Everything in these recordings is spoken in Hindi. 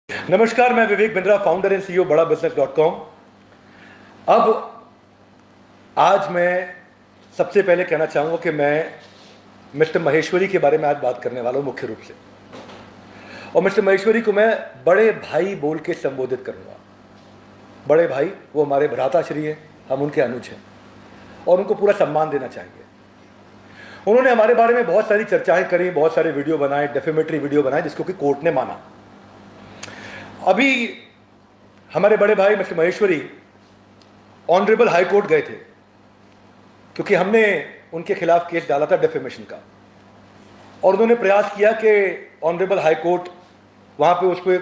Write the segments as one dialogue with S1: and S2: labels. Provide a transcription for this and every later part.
S1: नमस्कार, मैं Vivek Bindra, founder and CEO बड़ा बिजनेस.com। अब आज मैं सबसे पहले कहना चाहूँगा कि मैं मिस्टर महेश्वरी के बारे में आज बात करने वाला हूँ मुख्य रूप से। और मिस्टर महेश्वरी को मैं बड़े भाई बोल के संबोधित करूँगा। बड़े भाई वो हमारे भ्राताश्री हैं, हम उनके अनुज हैं और उनको पूरा सम्मान देना चाहिए। उन्होंने हमारे बारे में बहुत सारी चर्चाएँ करी, बहुत सारे वीडियो बनाए, डेफेमेटरी वीडियो बनाए, जिसको कि कोर्ट ने माना। अभी हमारे बड़े भाई mister Maheshwari honourable high court गए थे क्योंकि हमने उनके खिलाफ केस डाला था डेफेमेशन का, और उन्होंने प्रयास किया कि ऑनरेबल हाई कोर्ट वहाँ पे उसको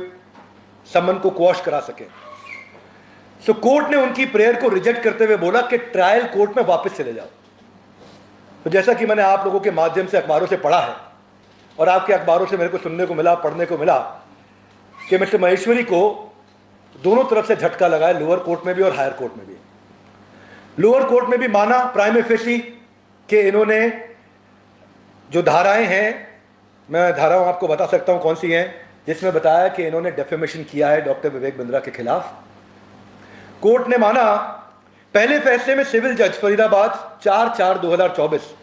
S1: समन को क्वॉश करा सके। सो कोर्ट ने उनकी प्रेयर को रिजेक्ट करते हुए बोला कि ट्रायल कोर्ट में वापस चले जाओ। तो जैसा कि मैंने आप लोगों के माध्यम से अखबारों से पढ़ा है और आपके अखबारों से मेरे को सुनने को मिला, पढ़ने को मिला कि मिस्टर महेश्वरी को दोनों तरफ से झटका लगा है, लोअर कोर्ट में भी और हायर कोर्ट में भी। लोअर कोर्ट में भी माना प्राइमा फेसी कि इन्होंने जो धाराएं हैं, मैं धाराओं आपको बता सकता हूं कौन सी हैं, जिसमें बताया कि इन्होंने डेफेमेशन किया है डॉक्टर विवेक बिंद्रा के खिलाफ। कोर्ट ने माना पहले फैसले में सिविल जज फरीदाबाद 4/4/2024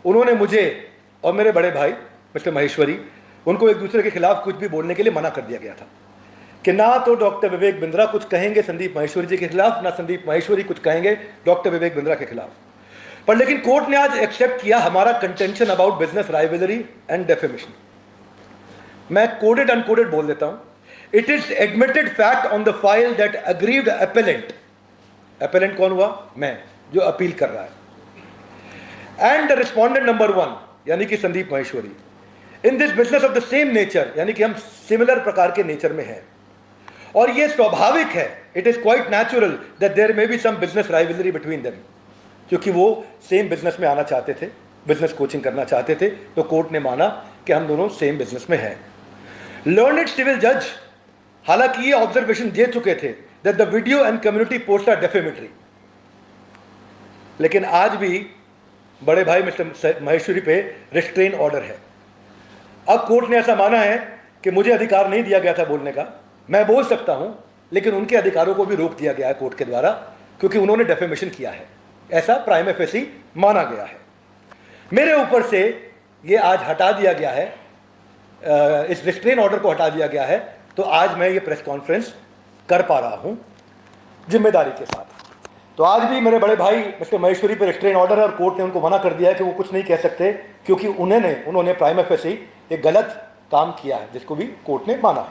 S1: उन्होंने मुझे और मेरे बड़े भाई मिस्टर महेश्वरी उनको एक दूसरे के खिलाफ कुछ भी बोलने के लिए मना कर दिया गया था कि ना तो डॉक्टर विवेक बिंद्रा कुछ कहेंगे संदीप माहेश्वरी जी के खिलाफ, ना संदीप माहेश्वरी कुछ कहेंगे डॉक्टर विवेक बिंद्रा के खिलाफ। पर लेकिन कोर्ट ने आज एक्सेप्ट किया हमारा contention about business rivalry and defamation. मैं कोडेड अनकोडेड बोल देता हूं। It is admitted fact on the file that aggrieved appellant, appellant कौन हुआ? मैं, जो अपील कर रहा है, एंड द रिस्पोंडेंट नंबर 1 यानी कि Sandeep Maheshwari in this business of the same nature, यानी कि हम सिमिलर प्रकार के नेचर में हैं और यह स्वाभाविक है, it is quite natural that there may be some business rivalry between them, क्योंकि वो सेम बिजनेस में आना चाहते थे, बिजनेस कोचिंग करना चाहते थे। तो कोर्ट ने माना कि हम दोनों सेम बिजनेस में हैं। लर्नड सिविल जज हालांकि ये ऑब्जर्वेशन दे चुके थे that the video and community post are defamatory, लेकिन आज भी बड़े भाई मिस्टर महेश्वरी पे रिस्ट्रेन ऑर्डर है। अब कोर्ट ने ऐसा माना है कि मुझे अधिकार नहीं दिया गया था बोलने का, मैं बोल सकता हूं, लेकिन उनके अधिकारों को भी रोक दिया गया है कोर्ट के द्वारा क्योंकि उन्होंने डेफेमेशन किया है, ऐसा प्राइमा फेसी माना गया है। मेरे ऊपर से ये आज हटा दिया गया है, इस रिस्ट्रेन ऑर्डर को हटा दिया गया है, तो आज मैं ये प्रेस कॉन्फ्रेंस कर पा रहा हूं जिम्मेदारी के साथ। तो आज भी मेरे बड़े भाई मिस्टर महेश्वरी पर रिस्ट्रेन ऑर्डर है और कोर्ट ने उनको मना कर दिया है कि वो कुछ नहीं कह सकते क्योंकि उन्होंने प्राइमा फेसी एक गलत काम किया है, जिसको भी कोर्ट ने माना है।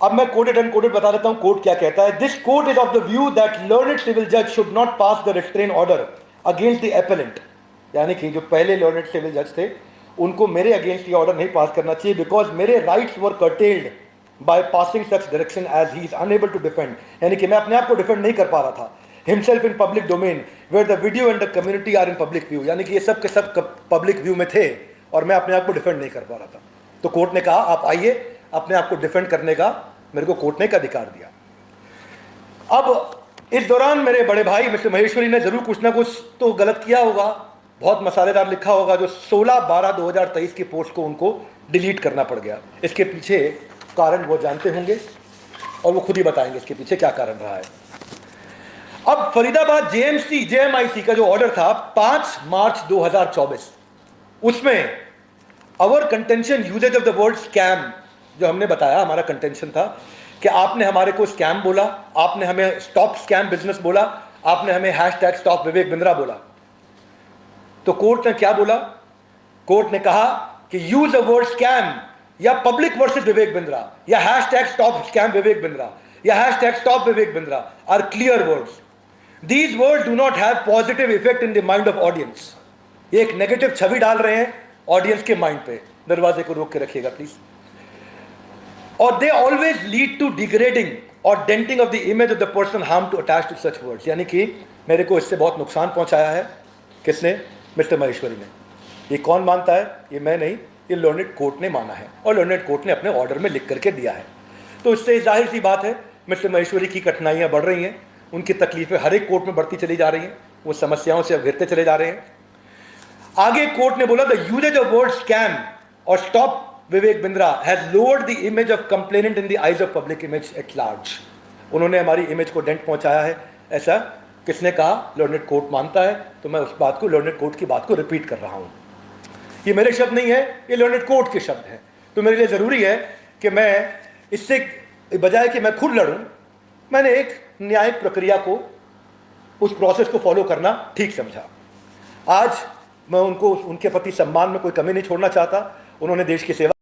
S1: अब मैं कोडेड अनकोडेड बता देता हूं कोर्ट क्या कहता है। This court is of the view that learned civil जज should not pass the restrain order against the appellant, यानी कि जो पहले लर्नड सिविल जज थे उनको मेरे अगेंस्ट ये ऑर्डर नहीं पास करना चाहिए बिकॉज मेरे rights were curtailed by passing such direction as he is unable to defend, यानी कि मैं अपने आप को डिफेंड नहीं कर पा रहा था। Himself in public domain where the video and the community are in public view, यानी कि ये सब के सब पब्लिक व्यू में थे और मैं अपने आप को डिफेंड नहीं कर पा रहा था। तो कोर्ट ने कहा आप आइए, अपने आप को डिफेंड करने का मेरे को कोर्ट ने एक अधिकार दिया। अब इस दौरान मेरे बड़े भाई मिस्टर महेश्वरी ने जरूर कुछ ना कुछ तो गलत किया होगा, बहुत मसालेदार लिखा होगा, जो 16/12/2023 की पोस्ट को उनको डिलीट करना पड़ गया। इसके पीछे कारण वो जानते होंगे और वो खुद ही बताएंगे इसके पीछे क्या कारण रहा है। अब फरीदाबाद जेएमआईसी का जो ऑर्डर था 5 मार्च 2024, उसमें our contention usages of the word scam, जो हमने बताया हमारा कंटेंशन था कि आपने हमारे को स्कैम बोला, आपने हमें स्टॉप स्कैम बिजनेस बोला, आपने हमें हैशटैग स्टॉप विवेक बिंद्रा बोला। तो कोर्ट ने क्या बोला? कोर्ट ने कहा कि यूज अ वर्ड स्कैम या पब्लिक वर्सेस विवेक बिंद्रा या hashtag stop scam Vivek Bindra या hashtag stop Vivek Bindra are clear words. These words do not have positive effect in the mind of audience. ये एक नेगेटिव छवि डाल रहे हैं ऑडियंस के माइंड पे। दरवाजे को रोक के रखिएगा प्लीज। और they always lead to degrading और denting of the image of the person harm to attach to such words, यानी कि मेरे को इससे बहुत नुकसान पहुंचाया है। किसने? मिस्टर महेश्वरी ने। ये कौन मानता है? ये मैं नहीं, ये लर्नड कोर्ट ने माना है और लर्नड कोर्ट ने अपने ऑर्डर में लिख करके दिया है। तो इससे जाहिर सी बात है मिस्टर महेश्वरी की कठिनाइयां बढ़ रही हैं, उनकी तकलीफें हर एक कोर्ट में बढ़ती चली जा रही हैं, वो समस्याओं से घिरते चले जा रहे हैं। आगे कोर्ट ने बोला the usage of word scam और stop Vivek Bindra has lowered the image of complainant in the eyes of public image at large. उन्होंने हमारी इमेज को डेंट पहुंचाया है। ऐसा किसने कहा? लर्नेड कोर्ट मानता है, तो मैं उस बात को, लर्नेड कोर्ट की बात को रिपीट कर रहा हूं। ये मेरे शब्द नहीं है, ये लर्नेड कोर्ट के शब्द हैं। तो मेरे लिए ज़रूरी है कि मैं इससे बजाय कि मैं खुद लड़ूं, मैंने एक न्यायिक प्रक्रिया को, उस प्रोसेस को फॉलो करना ठीक समझा। आज मैं उनके प्रति सम्मान में कोई कमी नहीं छोड़ना चाहता। उन्होंने देश की सेवा